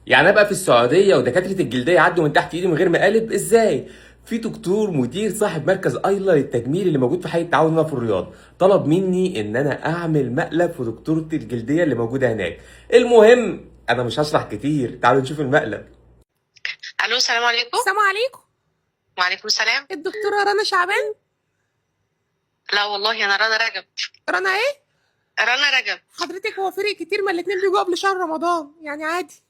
يعني ابقى في السعوديه ودكاتره الجلديه يعدوا من تحت ايدي من غير مقالب؟ ازاي؟ في دكتور مدير صاحب مركز ايلا للتجميل اللي موجود في حي التعاون هنا في الرياض طلب مني ان انا اعمل مقلب في دكتوره الجلديه اللي موجوده هناك. المهم انا مش هشرح كتير، تعالوا نشوف المقلب. الو، السلام عليكم. السلام عليكم. وعليكم السلام. الدكتورة رنا شعبان. لا والله انا رنا رجب. رنا ايه؟ رنا رجب. حضرتك هو فرق كتير، ما الاتنين بيجوا قبل شهر رمضان، يعني عادي.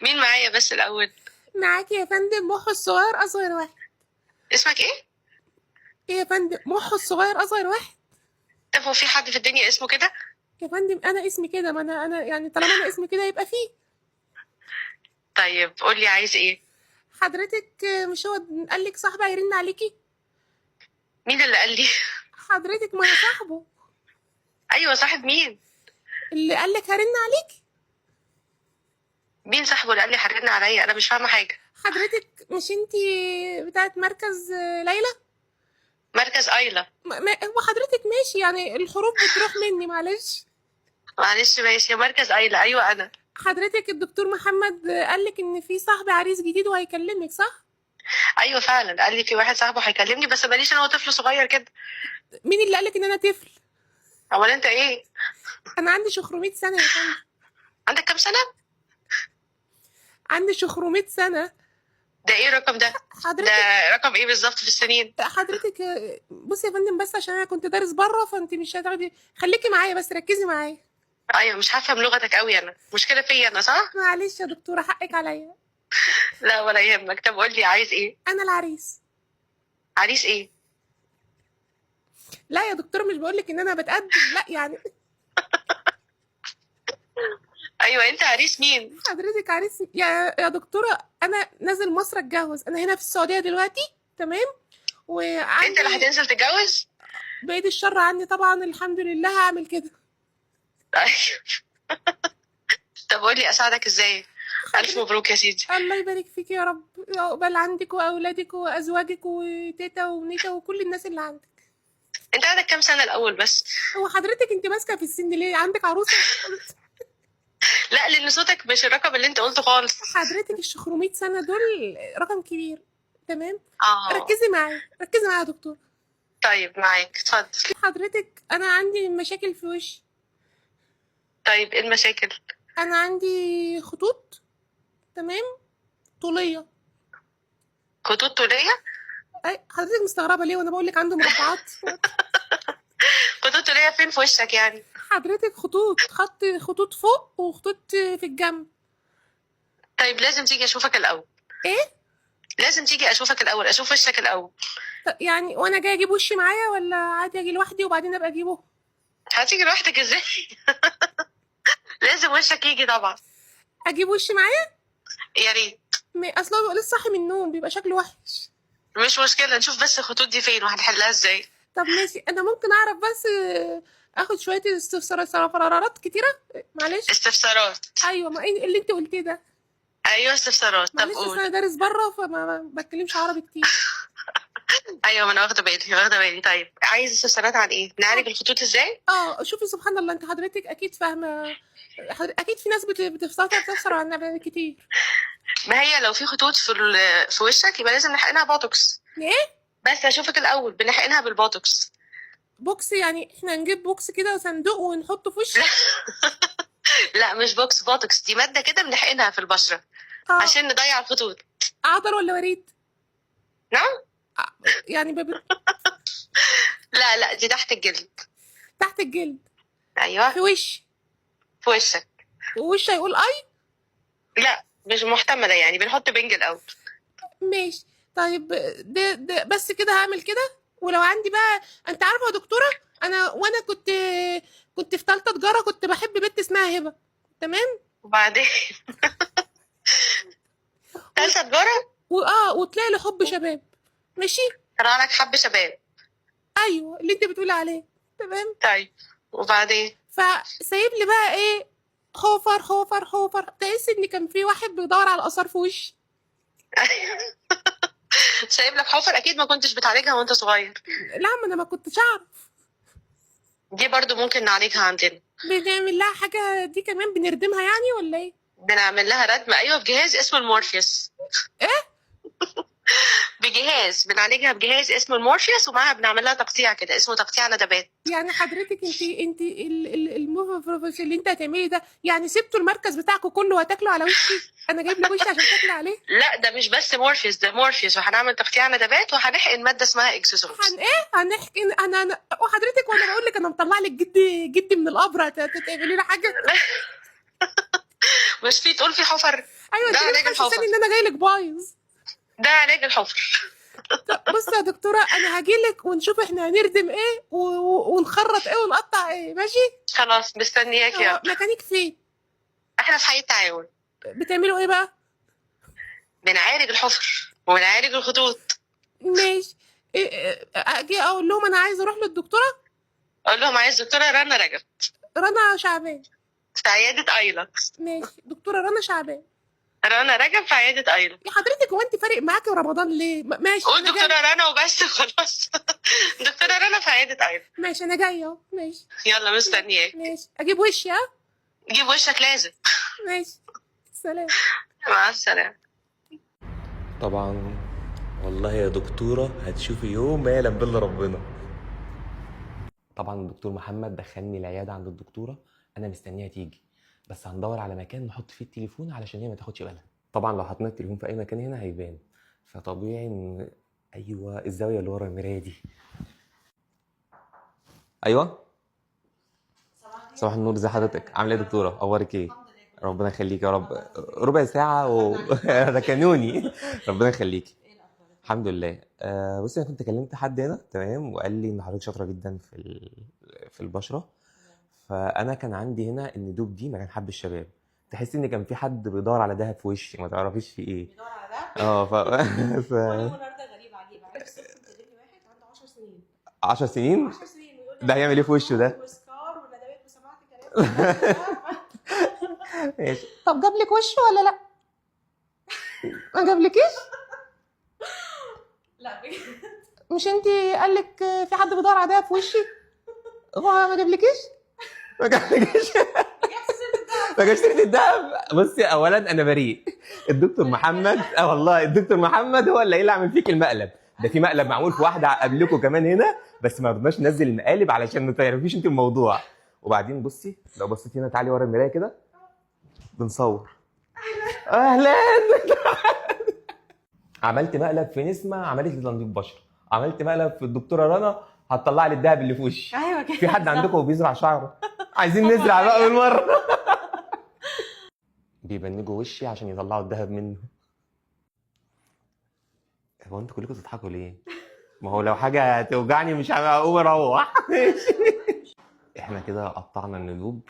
مين معايا بس الاول؟ معاكي يا فندم محو الصغير اصغر واحد. اسمك ايه؟ ايه يا فندم؟ محو الصغير اصغر واحد. طب هو في حد في الدنيا اسمه كده؟ يا فندم انا اسمي كده، ما انا يعني طالما انا اسمي كده يبقى فيه. طيب قول لي عايز ايه؟ حضرتك مش هو قالك صاحبي هيرن عليكي؟ مين اللي قال لي؟ حضرتك ما انا صاحبه ايوه، صاحب مين؟ اللي قالك هرن عليكي. مين صاحبه اللي قال لي حرقنا عليا؟ انا مش فاهمه حاجه. حضرتك مش انتي بتاعت مركز ليلى؟ مركز ايلا. هو حضرتك ماشي، يعني الحروف بتروح مني، معلش. معلش ماشي، يا مركز ايلا، ايوه انا. حضرتك الدكتور محمد قالك ان في صاحب عريس جديد وهيكلمك، صح؟ ايوه فعلا، قال لي في واحد صاحبه هيكلمني، بس ماليش انا، هو طفل صغير كده. مين اللي قالك ان انا طفل؟ امال انت ايه؟ انا عندي 600 سنه يا فندم. عندك كام سنه؟ عندي 600 سنه. ده ايه الرقم ده؟ حضرتك ده رقم ايه بالظبط في السنين؟ حضرتك بصي يا فندم، بس عشان انا كنت دارس بره فانت مش هتاخدي، خليكي معايا بس ركزي معايا. ايوه، مش هفهم لغتك قوي انا، مشكله فيا انا صح؟ معلش يا دكتوره، حقك عليا. لا ولا يهمك. طب قول لي عايز ايه؟ انا العريس. عريس ايه؟ لا يا دكتوره، مش بقولك ان انا بتقدم، لا يعني. ايوه، انت عريس مين؟ حضرتك عريس يا دكتوره، انا نازل مصر اتجوز، انا هنا في السعوديه دلوقتي، تمام. انت اللي وعندي هتنزل تتجوز؟ بعيد الشر عني طبعا، الحمد لله هعمل كده. ايوه. طب قول لي اساعدك ازاي؟ الف حضرتك مبروك يا سيدي. الله يبارك فيك يا رب، عقبال عندك واولادك وازواجك وتيتا ونيتا وكل الناس اللي عندك. انت عندك كام سنه الاول بس؟ هو حضرتك انت ماسكه في السن ليه؟ عندك عروسه؟ لا، لان صوتك مش الرقم اللي انت قلته خالص. حضرتك ال 600 سنه دول رقم كبير، تمام. اه. ركزي معايا، ركزي معايا يا دكتور. طيب معاك، اتفضل. حضرتك انا عندي مشاكل في وشي. طيب ايه المشاكل؟ انا عندي خطوط، تمام، طوليه. خطوط طوليه؟ حضرتك مستغربه ليه وانا بقول لك عنده مربعات؟ خطوط طوليه فين في وشك يعني؟ حضرتك خطوط فوق وخطوط في الجنب. طيب لازم تيجي اشوفك الاول. ايه؟ لازم تيجي اشوفك الاول، اشوف وشك الاول. يعني وانا جاي اجيب وشي معايا ولا عادي اجي لوحدي وبعدين ابقى اجيبه؟ هتيجي لوحدك ازاي؟ لازم وشك يجي طبعا. اجيب وشي معايا. يا ريت. اصلا بيبقى لسه صاحي من النوم، بيبقى شكله وحش. مش مشكله، نشوف بس الخطوط دي فين وهنحلها ازاي. طب ماشي، انا ممكن اعرف بس اخد شويه استفسارات كتيره، معلش. استفسارات؟ ايوه، ما إيه اللي انت قلتيه ده؟ ايوه استفسارات، طب معلش، اصل قول. انا دارس بره ما بتكلمش عربي كتير. ايوه، ما انا واخده بالي واخده بالي. طيب عايز استفسارات عن ايه؟ نعالج الخطوط ازاي؟ شوفي سبحان الله، انت حضرتك اكيد فاهمه. اكيد في ناس بتفسر عن كتير. ما هي لو في خطوط في وشك يبقى لازم نحقنها بوتوكس. ايه؟ بس اشوفك الاول، بنحقنها بالبوتوكس. بوكس؟ يعني احنا نجيب بوكس كده صندوق ونحطه في وشي؟ لا مش بوكس، بوتوكس دي ماده كده بنحقنها في البشره عشان نضيع الخطوط. اعضل ولا وريد؟ نعم. آه، يعني لا لا، دي تحت الجلد. تحت الجلد. ايوه. في وشي. في وشك. ووشي هيقول اي؟ لا مش محتمله، يعني بنحط بنج الاول. ماشي. طيب ده بس كده هعمل كده. ولو عندي بقى، انت عارفه يا دكتوره، وانا كنت في ثالثه تجاره، كنت بحب بنت اسمها هبه، تمام. وبعدين؟ ثالثه تجاره؟ وتلاقي لي حب شباب، ماشي. طلع لك حب شباب؟ ايوه، اللي انت بتقولي عليه، تمام. طيب وبعدين؟ فسايب لي بقى ايه؟ خوفر تحس ان كان في واحد بيدور على اثار في وشي. سايب لك حفر؟ اكيد ما كنتش بتعالجها وانت صغير. لا، ما انا ما كنتش اعرف. دي برضو ممكن نعالجها عندنا. بنعمل لها حاجه دي كمان، بنردمها يعني ولا ايه؟ بنعمل لها ردم، ايوه، بجهاز اسمه المورفيوس. ايه؟ بجهاز بنعالجها بجهاز اسمه المورفيوس، ومعاها بنعمل لها تقطيع كده اسمه تقطيع ندبات. يعني حضرتك انت الموفر اللي انت هتعملي ده، يعني سبتوا المركز بتاعكم كله وهتاكلوا على وشي؟ انا جايب لك وشي عشان تاكلي عليه؟ لا ده مش بس مورفيوس، ده مورفيوس، وهنعمل تقطيع ندبات، وهنحقن ماده اسمها اكسسورز. هنحكي انا وحضرتك، وانا بقول لك انا مطلع لك جدي من القبر، هتعملي لي حاجه؟ مش في تقول في حفر؟ ايوه، ده انت علاج ليه الحفر، محسساني ان انا جاي لك بايظ؟ ده علاج الحفر. طب بصي يا دكتوره، انا هجيلك ونشوف احنا هنردم ايه ونخرط ايه ونقطع ايه، ماشي؟ خلاص مستنياك. يلا مكانك فين؟ احنا في حي التعاون. بتعملوا ايه بقى؟ بنعالج الحفر وبنعالج الخطوط. ماشي. اجي اقول لهم انا عايزه اروح للدكتوره؟ اقول لهم عايز دكتوره رنا رجب رنا شعبان في عياده ايلا. ماشي، دكتوره رنا شعبان. رنا رجب في عياده ايلا. يا حضرتك هو انت فارق معاكي رمضان ليه؟ ماشي قول أنا دكتوره جاية. رنا وبس خلاص. دكتوره رنا في عياده ايلا. ماشي انا جايه اهو، ماشي. يلا مستنياك. ماشي، اجيب وشي؟ ها، جيب وشك لازم. ماشي. سلام. مع السلامه. طبعا والله يا دكتوره هتشوفي يوم ما يعلم بالله ربنا. طبعا الدكتور محمد دخلني العياده عند الدكتوره، انا مستنيها تيجي، بس هندور على مكان نحط فيه التليفون علشان هي ما تاخدش بالها. طبعا لو حطينا التليفون في اي مكان هنا هيبان، فطبيعي ان ايوه الزاويه اللي ورا المرايه دي. ايوه صباح النور، ازي حضرتك؟ عامله ايه يا دكتوره؟ اخبارك ايه؟ ربنا يخليك يا رب. ربع ساعه ركنوني. ربنا يخليكي. الحمد لله. بصي انا كنت كلمت حد هنا تمام، وقال لي ان حضرتك شاطره جدا في البشره، فانا كان عندي هنا الندوب دي مكان حب الشباب. تحس ان كان في حد بيدور على دهب في وشي، ما تعرفيش في ايه. بيدور على ده. ف... هو النهارده غريب عجيب، عارف صدفه مكلمني واحد عنده 10 سنين. 10 سنين 10 سنين ويقول لي ده هيعمل ايه في وشه ده؟ وسكار وندبات وسمعت كلام. ماشي. طب جاب لك وشه ولا لا؟ ما جابلكيش؟ لا بجد. مش انت قال لك في حد بيدور على ده في وشي؟ هو ما جابلكيش؟ ما جابش ما جابش سيره الدهب. بصي اولا انا بريء، الدكتور محمد والله الدكتور محمد هو اللي عامل فيك المقلب ده. في مقلب معمول في واحده قبلكم كمان هنا، بس ما رضناش ننزل المقالب علشان ما تعرفيش انت الموضوع. وبعدين بصي لو بصيتي هنا، تعالي ورا المرايه كده بنصور. اهلا. عملت مقلب في نسمه عملت لي تنظيف بشره، عملت مقلب في الدكتوره رنا هتطلع لي الدهب اللي في وشي. ايوه كده. في حد عندكم بيزرع شعره؟ عايزين نزرع بقى بالمره. بيبنجوا وشي عشان يطلعوا الدهب منه. هو انتوا كلكم تضحكوا ليه؟ ما هو لو حاجه توجعني مش هقوم اروح. احنا كده قطعنا الندوب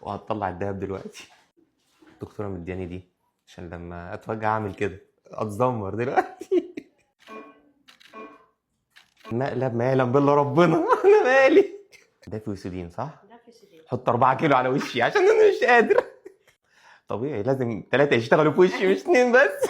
وهتطلع الدهب دلوقتي. الدكتوره مدياني دي عشان لما اتوجع اعمل كده اتذمر دلوقتي. مقلب ما يعلم بالله ربنا. انا مالي. ده فلوسيدين صح؟ ده في سيدي. حط 4 كيلو على وشي عشان انا مش قادر. طبيعي لازم 3 يشتغلوا في وشي مش 2 بس.